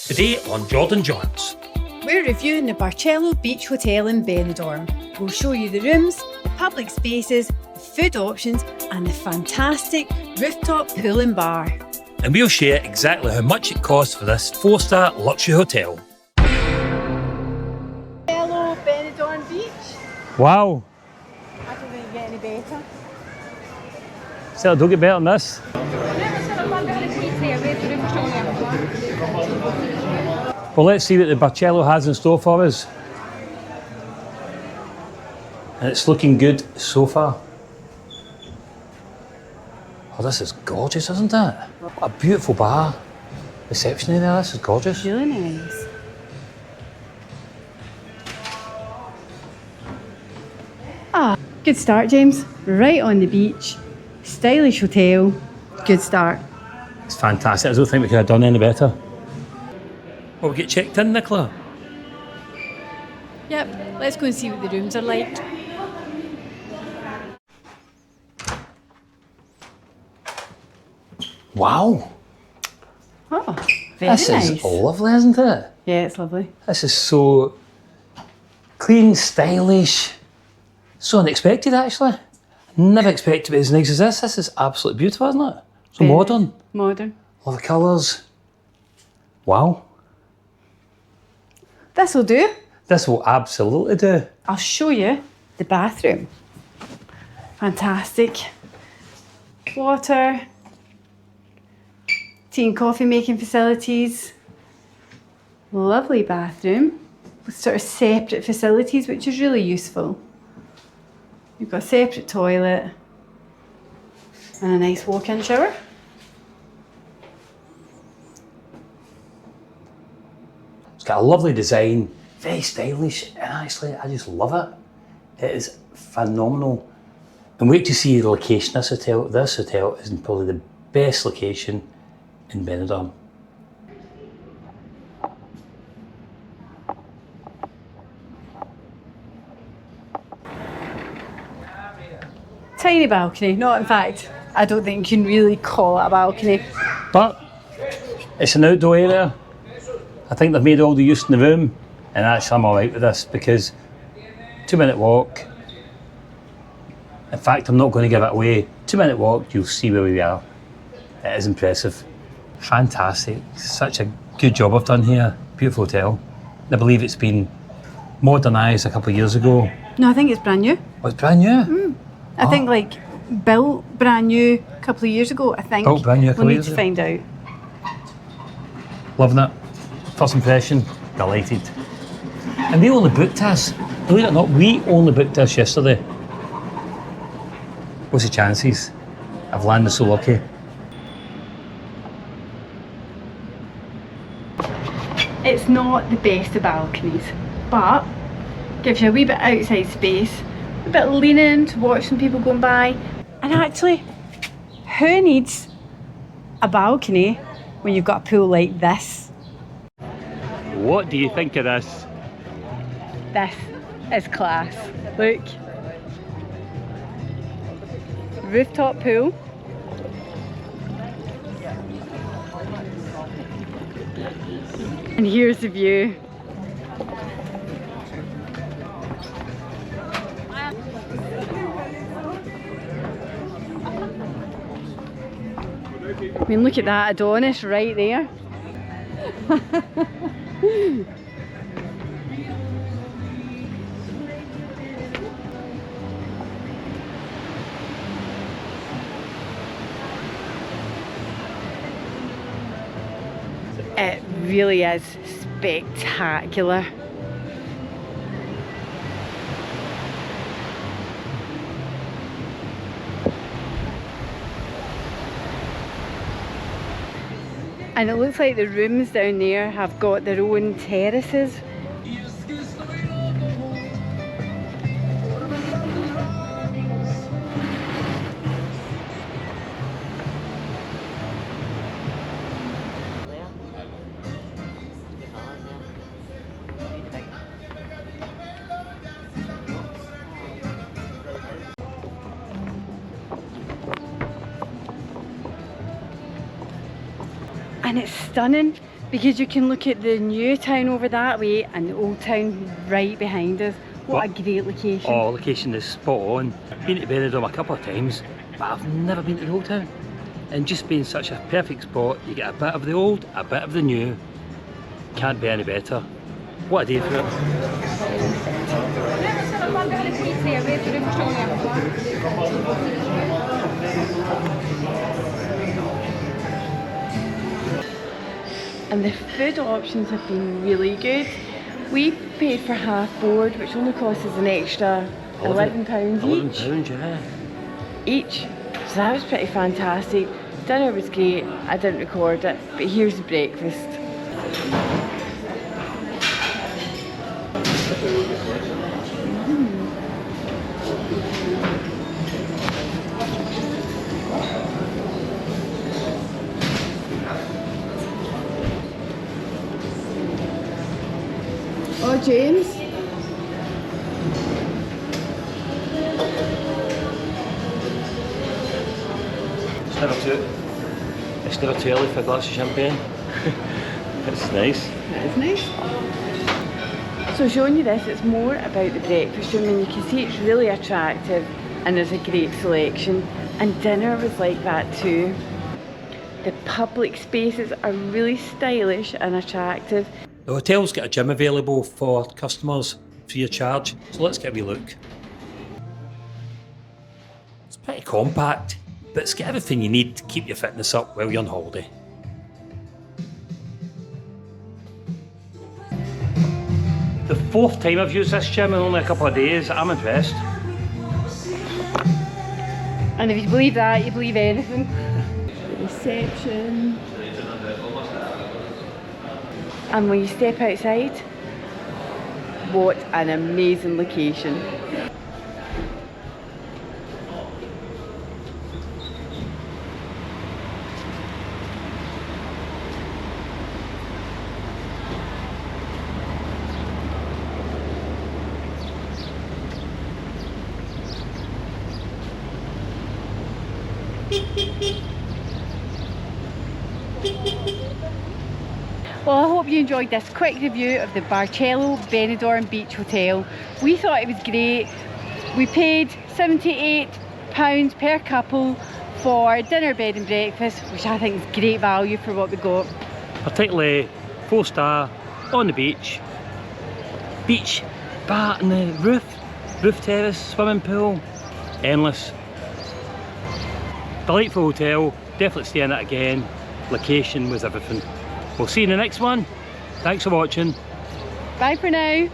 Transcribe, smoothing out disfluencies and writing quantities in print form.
Today on Jordan John's. We're reviewing the Barceló Beach Hotel in Benidorm. We'll show you the rooms, public spaces, food options and the fantastic rooftop pool and bar. And we'll share exactly how much it costs for this 4-star luxury hotel. Barceló Benidorm Beach. Wow. I don't think you get any better. So don't get better than this. Well, let's see what the Barcelo has in store for us. And it's looking good so far. Oh, this is gorgeous, isn't it? What a beautiful bar. Reception in there, this is gorgeous. Really nice. Ah, good start, James. Right on the beach. Stylish hotel. Good start. It's fantastic. I don't think we could have done any better. Well, we get checked in, Nicola. Yep, let's go and see what the rooms are like. Wow. Oh, very This nice. is lovely, isn't it? Yeah, it's lovely. This is so clean, stylish, so unexpected actually. Never expected it to be as nice as this. This is absolutely beautiful, isn't it? So Very modern. nice. Modern. All the colours. Wow. This will do. This will absolutely do. I'll show you the bathroom. Fantastic. Water. Tea and coffee making facilities. Lovely bathroom with sort of separate facilities, which is really useful. You've got a separate toilet and a nice walk-in shower. It's got a lovely design, very stylish, and actually I just love it. It is phenomenal. And wait to see the location of this hotel. This hotel is probably the best location in Benidorm. Tiny balcony, not in fact, I don't think you can really call it a balcony. But it's an outdoor area. I think they've made all the use in the room, and actually I'm alright with this because 2-minute walk. In fact, I'm not going to give it away. 2-minute walk, you'll see where we are. It is impressive. Fantastic. Such a good job I've done here. Beautiful hotel. I believe it's been modernised a couple of years ago. No, I think it's brand new. Oh, it's brand new? I think like built brand new a couple of years ago, I think. Built brand new a couple we'll of need years to ago. find out. Loving it. First impression, delighted. And we only booked this. Believe it or not, we only booked this yesterday. What's the chances of landing so lucky? It's not the best of balconies, but gives you a wee bit outside space, a bit of leaning to watch some people going by. And actually, who needs a balcony when you've got a pool like this? What do you think of this? This is class. Look. Rooftop pool. And here's the view. I mean, look at that Adonis right there. It really is spectacular. And it looks like the rooms down there have got their own terraces. And it's stunning because you can look at the new town over that way and the old town right behind us. What a great location. Oh, location is spot on. I've been to Benidorm a couple of times, but I've never been to the old town. And just being such a perfect spot, you get a bit of the old, a bit of the new. Can't be any better. What a day for it. And the food options have been really good. We paid for half board, which only cost us an extra £11 each. £11, yeah. Each. So that was pretty fantastic. Dinner was great. I didn't record it, but here's the breakfast. Oh, James. It's never too early for a glass of champagne. It's nice. That is nice. So showing you this, it's more about the breakfast room, and you can see it's really attractive and there's a great selection. And dinner was like that too. The public spaces are really stylish and attractive. The hotel's got a gym available for customers free of charge, so let's get a wee look. It's pretty compact, but it's got everything you need to keep your fitness up while you're on holiday. The fourth time I've used this gym in only a couple of days. I'm impressed. And if you believe that, you believe anything. The reception. And when you step outside, what an amazing location. Well, I hope you enjoyed this quick review of the Barceló Benidorm Beach Hotel. We thought it was great. We paid £78 per couple for dinner, bed and breakfast, which I think is great value for what we got. Particularly 4-star, on the beach, bar on the roof terrace, swimming pool, endless. Delightful hotel, definitely stay in it again. Location was everything. We'll see you in the next one. Thanks for watching. Bye for now.